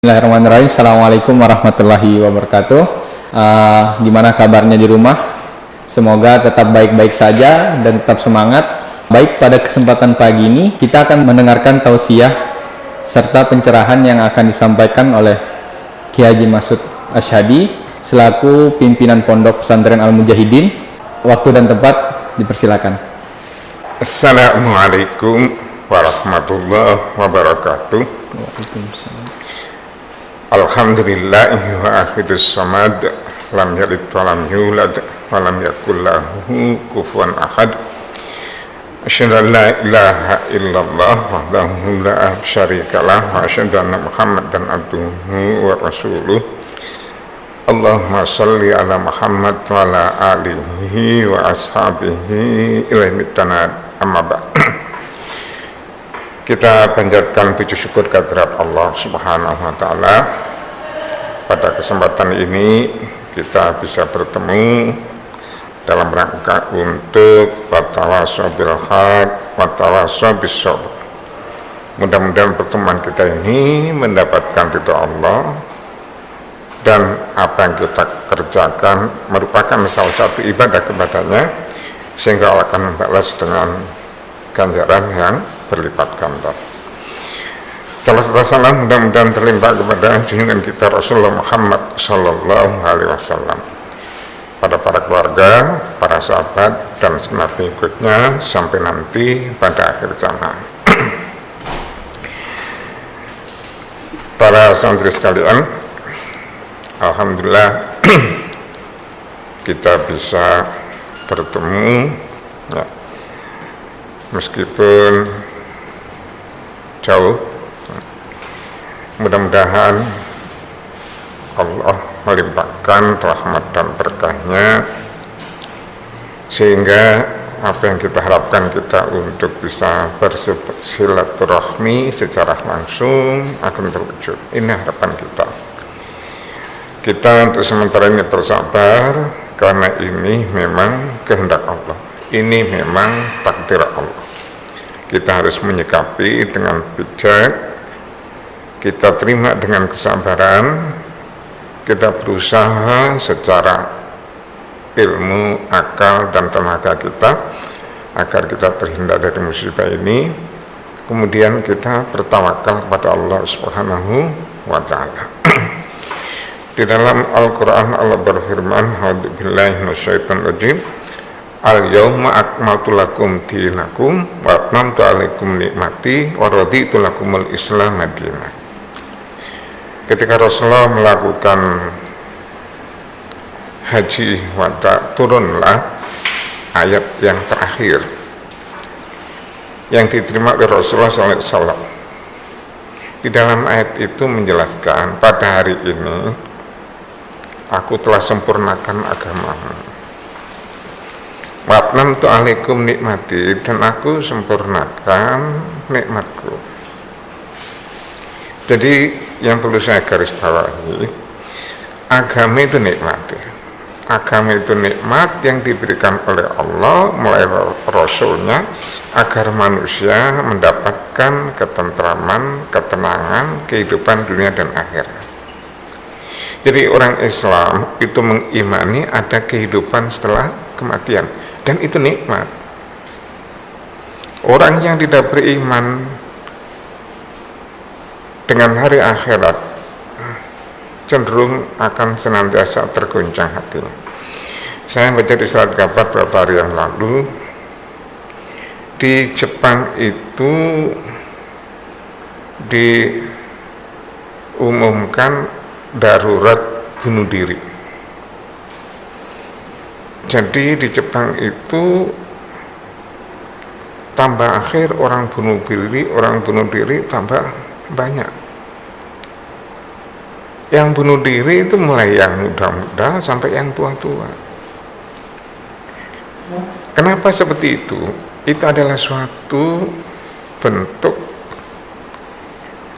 Bismillahirrahmanirrahim. Assalamualaikum warahmatullahi wabarakatuh. Gimana kabarnya di rumah? Semoga tetap baik-baik saja dan tetap semangat. Baik, pada kesempatan pagi ini kita akan mendengarkan tausiah serta pencerahan yang akan disampaikan oleh Kiai Haji Masud Asyhadi selaku pimpinan Pondok Pesantren Al-Mujahidin. Waktu dan tempat dipersilakan. Assalamualaikum warahmatullahi wabarakatuh. Waalaikumsalam. Alhamdulillahi wa akhidus samad, lam yalid wa lam yulad wa lam yakul lahu kufuwan ahad. Asyhadu an la ilaha illallah wahdahu la syarikalah wa asyhadu anna Muhammadan abduhu wa rasuluh. Allahumma shalli ala Muhammad wa ala alihi wa ashabihi ila mittanad amma ba'd. Kita panjatkan puji syukur kehadirat Allah Subhanahu wa taala. Pada kesempatan ini kita bisa bertemu dalam rangka untuk watawasau bil haq watawasau bis sabr. Mudah-mudahan pertemuan kita ini mendapatkan ridha Allah dan apa yang kita kerjakan merupakan salah satu ibadah kepadanya, sehingga Allah akan membalas dengan ganjaran yang berlipat ganda. Salam mudah-mudahan terlimpah kepada junjungan kita Rasulullah Muhammad Sallallahu Alaihi Wasallam, pada para keluarga, para sahabat dan segenap pengikutnya sampai nanti pada akhir zaman. Para santri sekalian, alhamdulillah kita bisa bertemu ya, meskipun jauh. Mudah-mudahan Allah melimpahkan rahmat dan berkahnya, sehingga apa yang kita harapkan kita untuk bisa bersilaturahmi secara langsung akan terwujud. Ini harapan kita. Kita untuk sementara ini bersabar, karena ini memang kehendak Allah. Ini memang takdir Allah. Kita harus menyikapi dengan bijak, kita terima dengan kesabaran, kita berusaha secara ilmu, akal, dan tenaga kita agar kita terhindar dari musibah ini. Kemudian kita bertawakal kepada Allah Subhanahu wa ta'ala. Di dalam Al-Quran Allah berfirman, a'udzubillahi minasyaitonir rajim, al-yawma akmaltu lakum dinakum wa atmamtu alaikum nikmati wa raditu lakumul islam madinah. Ketika Rasulullah melakukan haji wada, turunlah ayat yang terakhir yang diterima oleh Rasulullah SAW. Di dalam ayat itu menjelaskan, pada hari ini aku telah sempurnakan agamamu. Wa'atmamtu alaikum nikmati, dan aku sempurnakan nikmatku. Jadi yang perlu saya garis bawahi, agama itu nikmat. Agama itu nikmat yang diberikan oleh Allah melalui Rasulnya agar manusia mendapatkan ketentraman, ketenangan, kehidupan dunia dan akhirat. Jadi orang Islam itu mengimani ada kehidupan setelah kematian, dan itu nikmat. Orang yang tidak beriman dengan hari akhirat cenderung akan senantiasa terguncang hatinya. Saya baca di surat kabar beberapa hari yang lalu, di Jepang itu diumumkan darurat bunuh diri. Jadi di Jepang itu tambah akhir orang bunuh diri tambah banyak. Yang bunuh diri itu mulai yang muda-muda sampai yang tua-tua. Kenapa seperti itu? Itu adalah suatu bentuk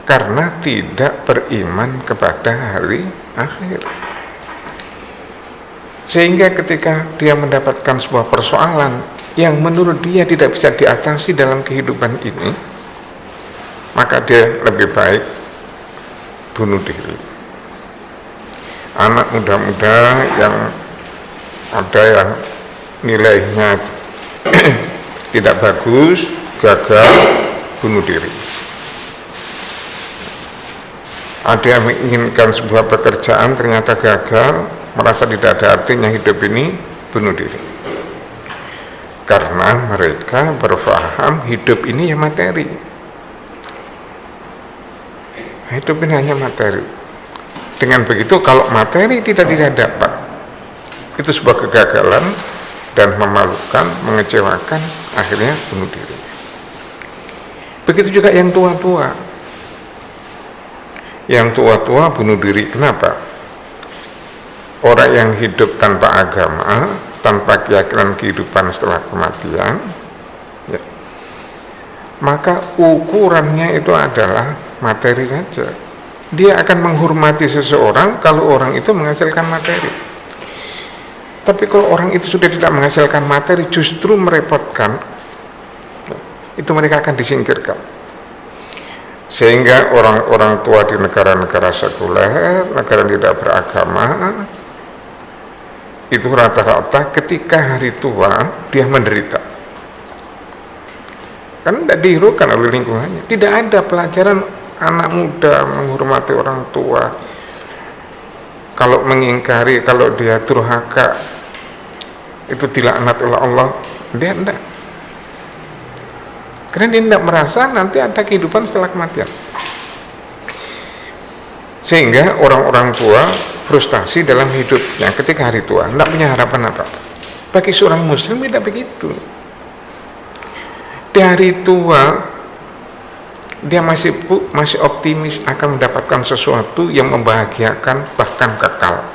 karena tidak beriman kepada hari akhir. Sehingga ketika dia mendapatkan sebuah persoalan yang menurut dia tidak bisa diatasi dalam kehidupan ini, maka dia lebih baik bunuh diri. Anak muda-muda yang ada yang nilainya tidak bagus, gagal, bunuh diri. Ada yang menginginkan sebuah pekerjaan ternyata gagal, merasa tidak ada artinya hidup ini, bunuh diri. Karena mereka berpaham hidup ini ya materi. Hidup ini hanya materi. Dengan begitu kalau materi tidak dapat, itu sebuah kegagalan dan memalukan, mengecewakan, akhirnya bunuh diri. Begitu juga yang tua-tua. Yang tua-tua bunuh diri, kenapa? Orang yang hidup tanpa agama, tanpa keyakinan kehidupan setelah kematian, ya, maka ukurannya itu adalah materi saja. Dia akan menghormati seseorang kalau orang itu menghasilkan materi. Tapi kalau orang itu sudah tidak menghasilkan materi, justru merepotkan, itu mereka akan disingkirkan. Sehingga orang-orang tua di negara-negara sekuler, negara yang tidak beragama, itu rata-rata ketika hari tua dia menderita. Kan tidak dihiraukan oleh lingkungannya. Tidak ada pelajaran anak muda menghormati orang tua. Kalau mengingkari, kalau dia durhaka, itu dilaknat oleh Allah. Dia tidak. Karena dia tidak merasa nanti ada kehidupan setelah kematian. Sehingga orang-orang tua frustasi dalam hidupnya ketika hari tua, tidak punya harapan apa-apa. Bagi seorang muslim tidak begitu. Di hari tua dia masih optimis akan mendapatkan sesuatu yang membahagiakan, bahkan kekal.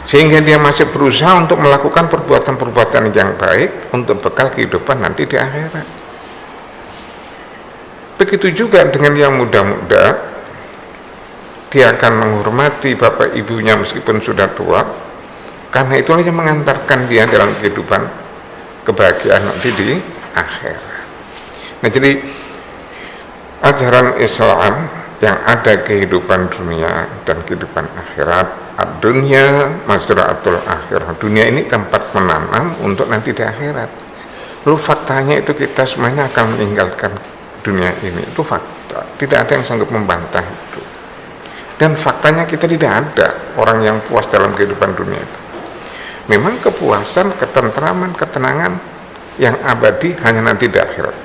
Sehingga dia masih berusaha untuk melakukan perbuatan-perbuatan yang baik untuk bekal kehidupan nanti di akhirat. Begitu juga dengan yang muda-muda, dia akan menghormati bapak ibunya meskipun sudah tua, karena itulah yang mengantarkan dia dalam kehidupan kebahagiaan nanti di akhirat. Nah, jadi ajaran Islam yang ada kehidupan dunia dan kehidupan akhirat. Dunia mazra'atul akhirah. Dunia ini tempat menanam untuk nanti di akhirat. Lalu faktanya itu kita semuanya akan meninggalkan dunia ini. Itu fakta. Tidak ada yang sanggup membantah itu. Dan faktanya kita tidak ada orang yang puas dalam kehidupan dunia itu. Memang kepuasan, ketentraman, ketenangan yang abadi hanya nanti di akhirat.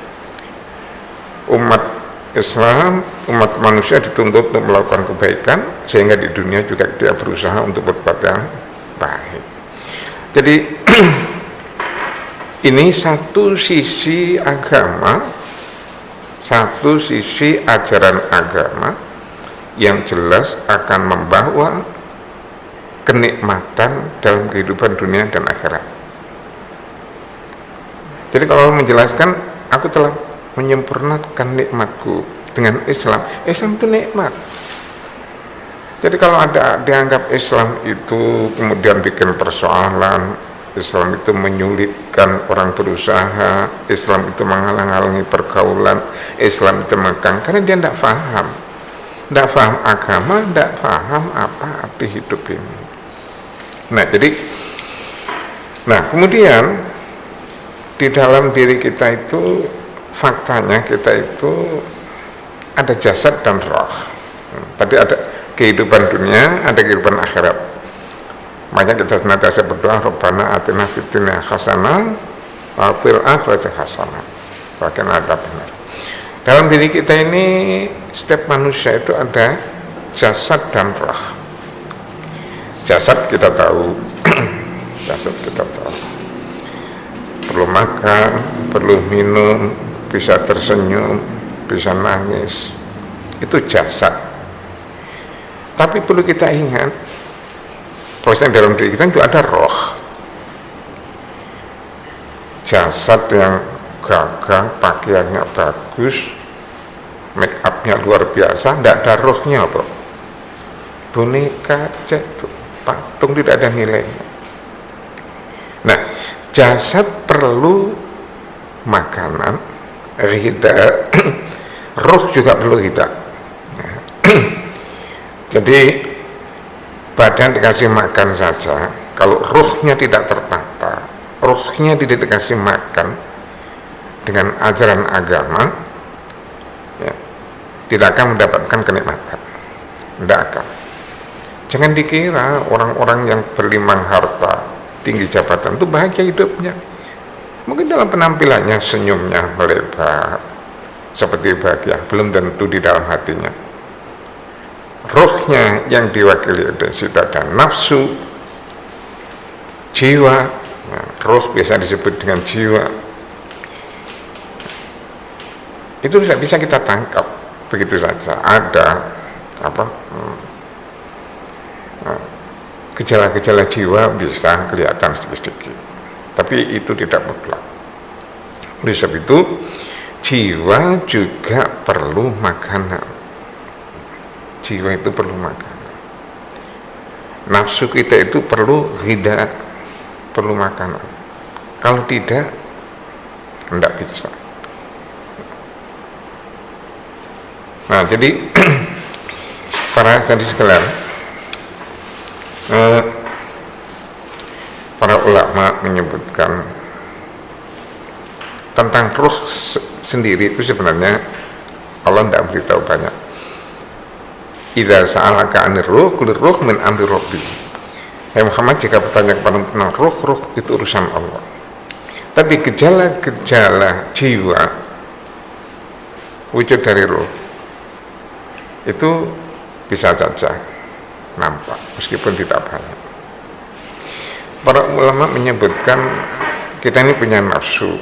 Umat Islam, umat manusia dituntut untuk melakukan kebaikan, sehingga di dunia juga dia berusaha untuk berbuat yang baik. Jadi ini satu sisi agama, satu sisi ajaran agama yang jelas akan membawa kenikmatan dalam kehidupan dunia dan akhirat. Jadi kalau menjelaskan, aku telah menyempurnakan nikmatku dengan Islam. Islam itu nikmat. Jadi kalau ada dianggap Islam itu kemudian bikin persoalan, Islam itu menyulitkan orang berusaha, Islam itu menghalang-halangi pergaulan, Islam itu mengekang, karena dia tidak paham agama, tidak paham apa arti hidup ini. Nah kemudian di dalam diri kita itu, faktanya kita itu ada jasad dan roh. Tadi ada kehidupan dunia, ada kehidupan akhirat. Makanya kita senantiasa berdoa, Rabbana atina fid dunya hasanah wa fil akhirati hasanah wa qina adzabannar. Dalam diri kita ini, setiap manusia itu ada jasad dan roh. Jasad kita tahu, jasad kita tahu. Perlu makan, perlu minum, bisa tersenyum, bisa nangis, itu jasad. Tapi perlu kita ingat, proses dalam diri kita itu ada roh. Jasad yang gagah, pakaiannya bagus, make upnya luar biasa, tidak ada rohnya, bro. Boneka, patung, tidak ada nilainya. Nah, jasad perlu makanan, ghidha, roh juga perlu ghidha. Jadi badan dikasih makan saja, kalau ruhnya tidak tertata, ruhnya tidak dikasih makan dengan ajaran agama, ya, tidak akan mendapatkan kenikmatan. Tidak akan. Jangan dikira orang-orang yang berlimang harta, tinggi jabatan itu bahagia hidupnya. Mungkin dalam penampilannya, senyumnya melebar seperti bahagia, belum tentu di dalam hatinya. Ruhnya yang diwakili oleh situ ada nafsu, jiwa. Nah, ruh biasa disebut dengan jiwa. Itu tidak bisa kita tangkap begitu saja. Ada gejala-gejala jiwa bisa kelihatan sedikit-sedikit, tapi itu tidak mutlak. Oleh sebab itu, jiwa juga perlu makanan. Jiwa itu perlu makanan. Nafsu kita itu perlu ghidha, perlu makanan. Kalau tidak, tidak bisa. Nah, jadi para hadirin sekalian, para ulama menyebutkan tentang ruh sendiri itu sebenarnya Allah tidak beritahu banyak. Idza sa'alaka 'anir ruh qul ruh min amri rabbi. Hai Muhammad, jika bertanya kepada tentang ruh itu urusan Allah. Tapi gejala-gejala jiwa wujud dari ruh itu bisa saja nampak meskipun tidak banyak. Para ulama menyebutkan kita ini punya nafsu.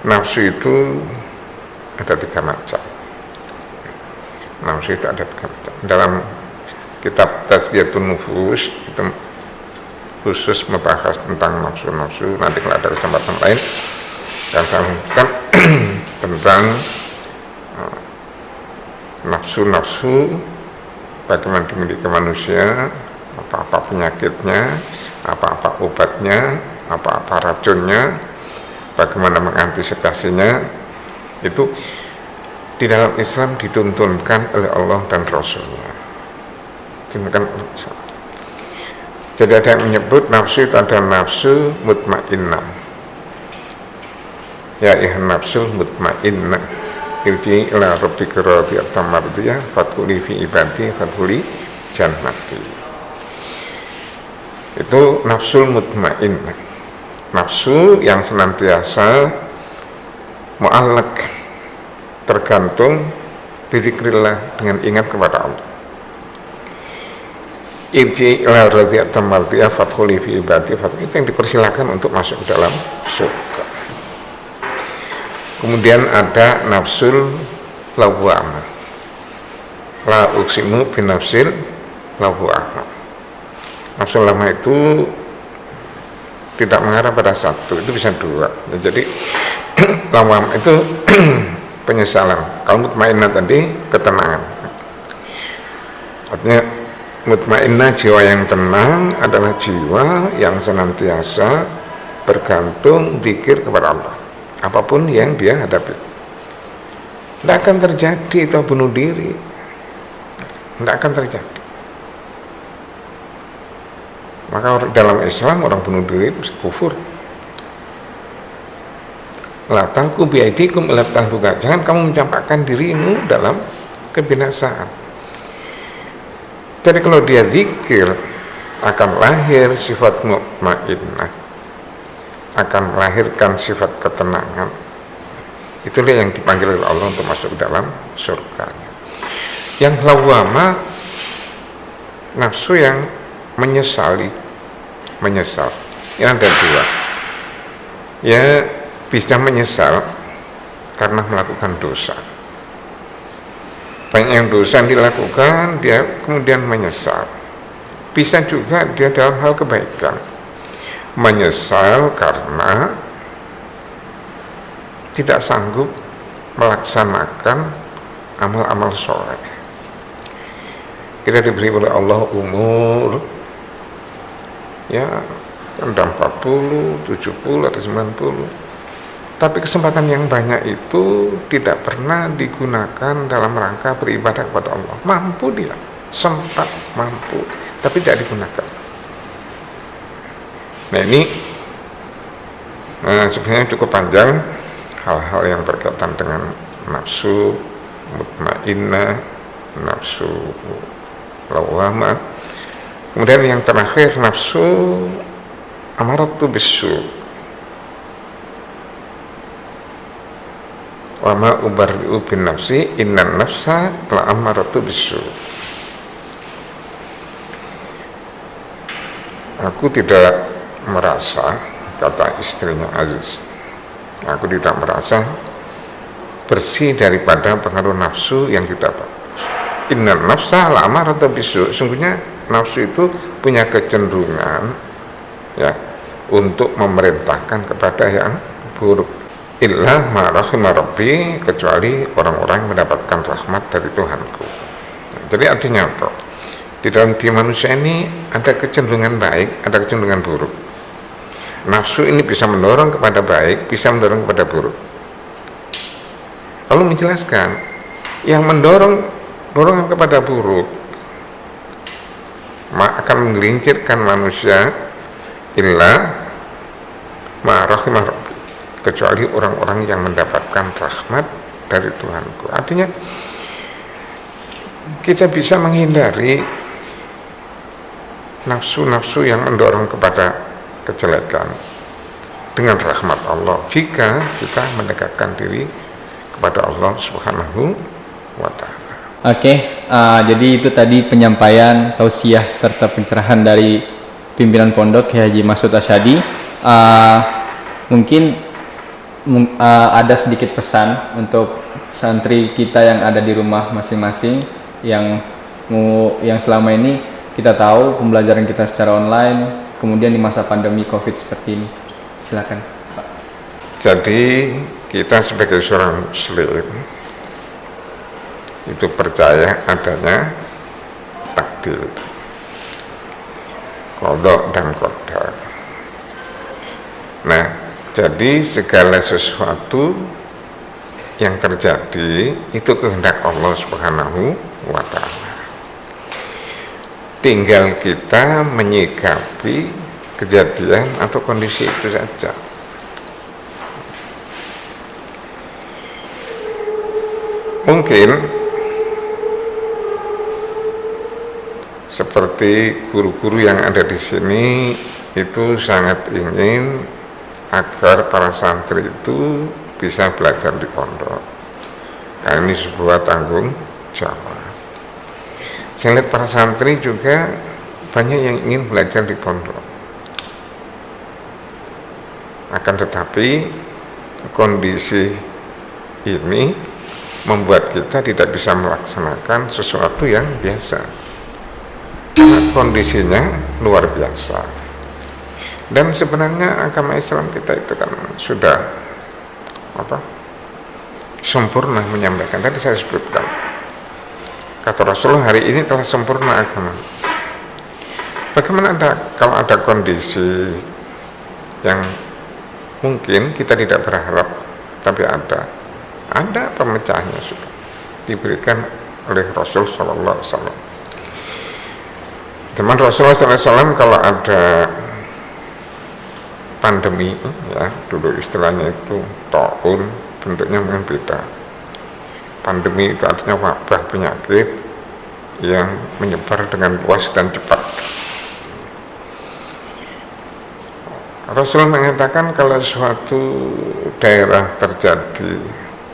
Nafsu itu ada 3 macam. Nafsu itu ada 3 macam. Dalam kitab Tazkiyatun Nufus itu khusus membahas tentang nafsu-nafsu. Nanti kalau ada kesempatan lain akan saya lakukan tentang nafsu-nafsu, bagaimana dimiliki manusia, apa-apa penyakitnya, apa-apa obatnya, apa-apa racunnya, bagaimana mengantisipasinya. Itu di dalam Islam dituntunkan oleh Allah dan Rasulnya. Jadi ada yang menyebut nafsu itu ada nafsu mutmainnah. Ya ihan nafsul mutmainnah, irji ila rabbika radiyatan mardiyah fadkhuli fi ibadi fadkhuli jannati. Itu nafsul mutmainnah, nafsu yang senantiasa mu'allaq, tergantung bizikrillah, dengan ingat kepada Allah. Irji ila radiyatan mardiyah fadkhuli fi ibadi fadkhuli, itu yang dipersilakan untuk masuk ke dalam surga. Kemudian ada nafsul lawwamah, la uqsimu bin nafsil lawwamah. Nafsul lawwamah itu tidak mengarah pada satu, itu bisa 2. Jadi lawwamah itu penyesalan. Kalau mutmainnah tadi ketenangan. Artinya mutmainnah, jiwa yang tenang, adalah jiwa yang senantiasa bergantung zikir kepada Allah. Apapun yang dia hadapi, tidak akan terjadi atau bunuh diri, tidak akan terjadi. Maka dalam Islam orang bunuh diri itu kufur. La talqu bi aidikum ila tahluka, jangan kamu mencampakkan dirimu dalam kebinasaan. Jadi kalau dia zikir akan lahir sifat mutmainnah, akan melahirkan sifat ketenangan. Itulah yang dipanggil oleh Allah untuk masuk ke dalam surga. Yang lawwamah, nafsu yang menyesal. Ini ada 2. Ya, bisa menyesal karena melakukan dosa. Banyak yang dosa yang dilakukan, dia kemudian menyesal. Bisa juga dia dalam hal kebaikan menyesal karena tidak sanggup melaksanakan amal-amal soleh. Kita diberi oleh Allah umur, ya, entah 40, 70 atau 90, Tapi kesempatan yang banyak itu tidak pernah digunakan dalam rangka beribadah kepada Allah. Mampu dia, sempat mampu, tapi tidak digunakan. Nah ini sebenarnya cukup panjang hal-hal yang berkaitan dengan nafsu mutmainnah, nafsu lawwamah. Kemudian yang terakhir nafsu amaratu bisu. Wa ma ubarri'u bin nafsi innan nafsa la amaratu bisu. Aku tidak merasa, kata istrinya Aziz, aku tidak merasa bersih daripada pengaruh nafsu yang tidak bagus. Innan nafsa la amaratu bisu. Sungguhnya nafsu itu punya kecenderungan ya untuk memerintahkan kepada yang buruk. Illa ma rahima rabbi, kecuali orang-orang yang mendapatkan rahmat dari Tuhanku. Nah, jadi artinya apa? Di dalam diri manusia ini ada kecenderungan baik, ada kecenderungan buruk. Nafsu ini bisa mendorong kepada baik, bisa mendorong kepada buruk. Lalu menjelaskan yang mendorong dorongan kepada buruk akan menggelincirkan manusia illa ma rahimah rabbi, kecuali orang-orang yang mendapatkan rahmat dari Tuhanku. Artinya kita bisa menghindari nafsu-nafsu yang mendorong kepada kejelekan dengan rahmat Allah jika kita mendekatkan diri kepada Allah Subhanahu wa Ta'ala. Oke, jadi itu tadi penyampaian tausiah serta pencerahan dari pimpinan pondok Haji Masud Asyadi. Mungkin ada sedikit pesan untuk santri kita yang ada di rumah masing-masing yang selama ini kita tahu pembelajaran kita secara online, kemudian di masa pandemi COVID seperti ini. Silakan, Pak. Jadi kita sebagai seorang muslim itu percaya adanya takdir, qadha dan qadar. Nah, jadi segala sesuatu yang terjadi itu kehendak Allah Subhanahu wa Ta'ala. Tinggal kita menyikapi kejadian atau kondisi itu saja. Mungkin seperti guru-guru yang ada di sini itu sangat ingin agar para santri itu bisa belajar di pondok, karena ini sebuah tanggung jawab. Saya lihat para santri juga banyak yang ingin belajar di pondok, akan tetapi kondisi ini membuat kita tidak bisa melaksanakan sesuatu yang biasa, karena kondisinya luar biasa. Dan sebenarnya agama Islam kita itu kan sudah sempurna menyampaikan. Tadi saya sebutkan, kata Rasulullah, hari ini telah sempurna agama. Bagaimana kalau ada kondisi yang mungkin kita tidak berharap, tapi ada pemecahnya sudah diberikan oleh Rasul Sallallahu Alaihi Wasallam. Zaman Rasulullah Sallallahu Alaihi Wasallam kalau ada pandemi, ya dulu istilahnya itu taun, bentuknya mungkin beda. Pandemi itu artinya wabah penyakit yang menyebar dengan luas dan cepat. Rasul mengatakan kalau suatu daerah terjadi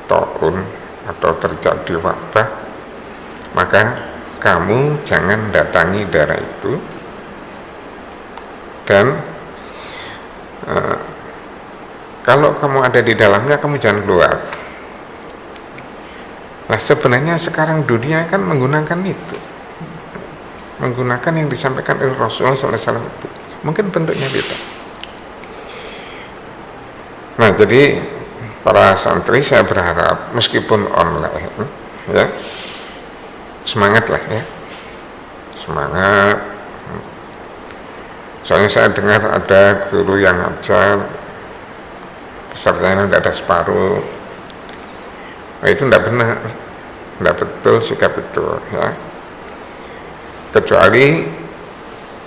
taun atau terjadi wabah, maka kamu jangan datangi daerah itu, dan kalau kamu ada di dalamnya kamu jangan keluar. Nah, sebenarnya sekarang dunia kan menggunakan itu, menggunakan yang disampaikan oleh Rasulullah SAW. Mungkin bentuknya beda. Nah, jadi para santri saya berharap meskipun online, ya semangatlah ya, semangat. Soalnya saya dengar ada guru yang ngajar pesertanya tidak ada separuh. Nah, itu tidak benar, tidak betul sikap itu, ya. Kecuali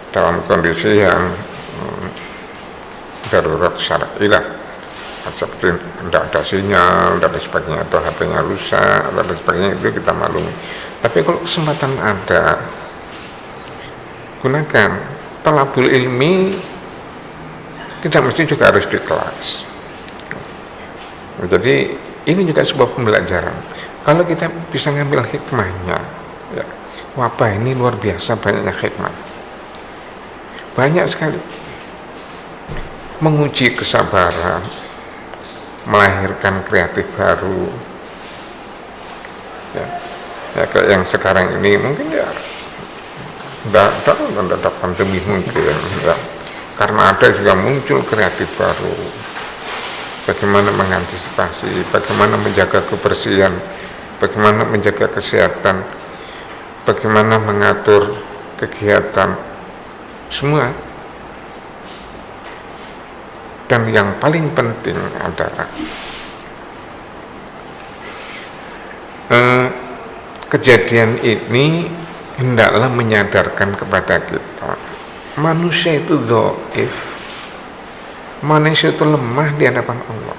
dalam kondisi yang darurat syar'i lah, seperti tidak ada sinyal dan sebagainya, atau HP-nya rusak dan sebagainya, itu kita maklumi. Tapi kalau kesempatan ada, gunakan. Talabul ilmi tidak mesti juga harus di kelas. Jadi ini juga sebuah pembelajaran. Kalau kita bisa ngambil hikmahnya, ya, wabah ini luar biasa banyaknya hikmah. Banyak sekali. Menguji kesabaran, melahirkan kreatif baru. Ya kayak yang sekarang ini mungkin ya ada pandemi mungkin, ya. Karena ada juga muncul kreatif baru. Bagaimana mengantisipasi, bagaimana menjaga kebersihan, bagaimana menjaga kesehatan, bagaimana mengatur kegiatan, semua. Dan yang paling penting adalah kejadian ini hendaklah menyadarkan kepada kita, manusia itu dhaif, manusia itu lemah di hadapan Allah.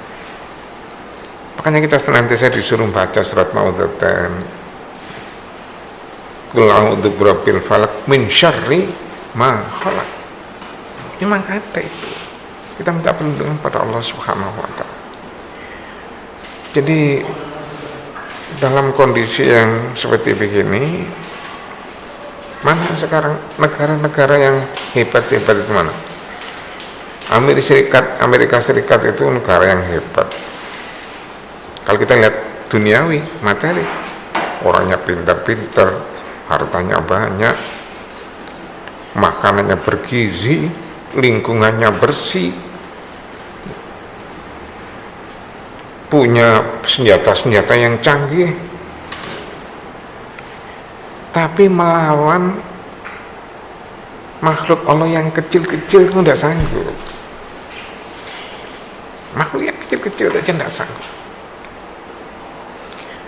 Makanya kita senantiasa disuruh baca surat Ma'udzatan, Qul a'udzu birabbil falaq min syarri ma khalaq. Memang ada itu. Kita minta perlindungan pada Allah Subhanahu wa taala. Jadi dalam kondisi yang seperti begini, mana sekarang negara-negara yang hebat-hebat itu mana? Amerika Serikat itu negara yang hebat. Kalau kita lihat duniawi, materi, orangnya pintar-pintar, hartanya banyak, makanannya bergizi, lingkungannya bersih, punya senjata-senjata yang canggih, tapi melawan makhluk Allah yang kecil-kecil itu tidak sanggup. Makhluk yang kecil-kecil aja tidak sanggup.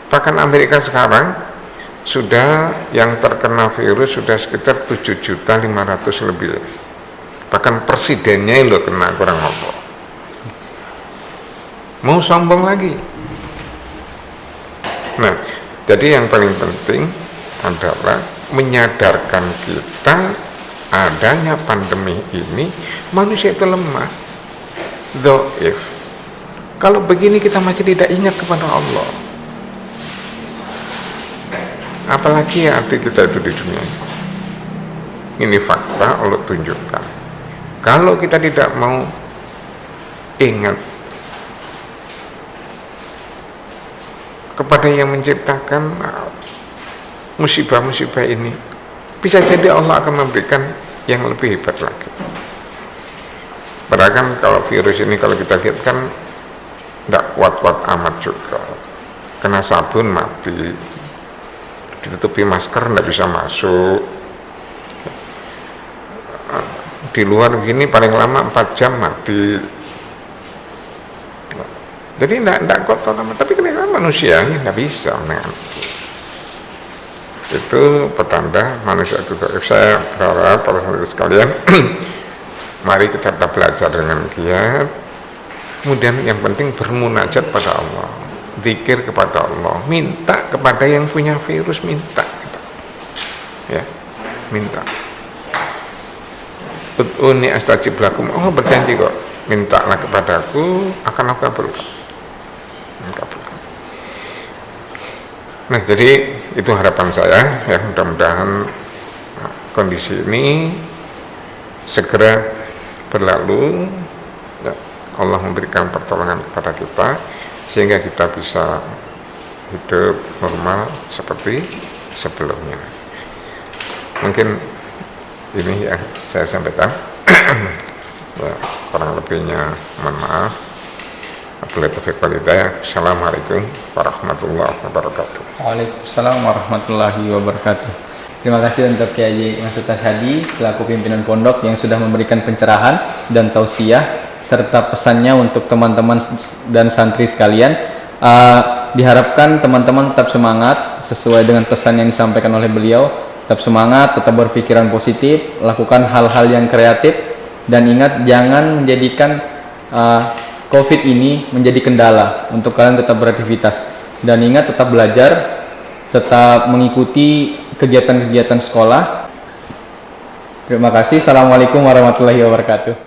Bahkan Amerika sekarang sudah yang terkena virus sudah sekitar 7.500.000 lebih. Bahkan presidennya lo kena, kurang apa. Mau sombong lagi. Nah, jadi yang paling penting adalah menyadarkan kita adanya pandemi ini, manusia itu lemah, dhaif. Kalau begini kita masih tidak ingat kepada Allah, apalagi arti kita itu di dunia ini. Fakta Allah tunjukkan. Kalau kita tidak mau ingat kepada yang menciptakan musibah-musibah ini, bisa jadi Allah akan memberikan yang lebih hebat lagi. Padahal kan kalau virus ini kalau kita lihat kan tidak kuat-kuat amat juga. Kena sabun mati, ditutupi masker tidak bisa masuk, di luar begini paling lama 4 jam mati. Jadi tidak kuat-kuat amat. Tapi kenapa manusia tidak bisa? Itu petanda manusia itu. Saya berharap para saudara sekalian, mari kita tetap belajar dengan giat. Kemudian yang penting bermunajat pada Allah, zikir kepada Allah, minta kepada yang punya virus, minta gitu. Ya, minta. Ud'uni astajib lakum. Allah berjanji kok, mintalah kepadaku akan aku kabulkan. Nah, jadi itu harapan saya, ya, mudah-mudahan kondisi ini segera berlalu, ya, Allah memberikan pertolongan kepada kita sehingga kita bisa hidup normal seperti sebelumnya. Mungkin ini yang saya sampaikan. Ya, kurang lebihnya mohon maaf. Assalamualaikum warahmatullahi wabarakatuh. Waalaikumsalam warahmatullahi wabarakatuh. Terima kasih untuk Kiai Mas Ustaz Hadi selaku pimpinan pondok yang sudah memberikan pencerahan dan tausiah serta pesannya untuk teman-teman dan santri sekalian. Diharapkan teman-teman tetap semangat sesuai dengan pesan yang disampaikan oleh beliau. Tetap semangat, tetap berpikiran positif, lakukan hal-hal yang kreatif, dan ingat jangan menjadikan COVID ini menjadi kendala untuk kalian tetap beraktivitas. Dan ingat tetap belajar, tetap mengikuti kegiatan-kegiatan sekolah. Terima kasih. Assalamualaikum warahmatullahi wabarakatuh.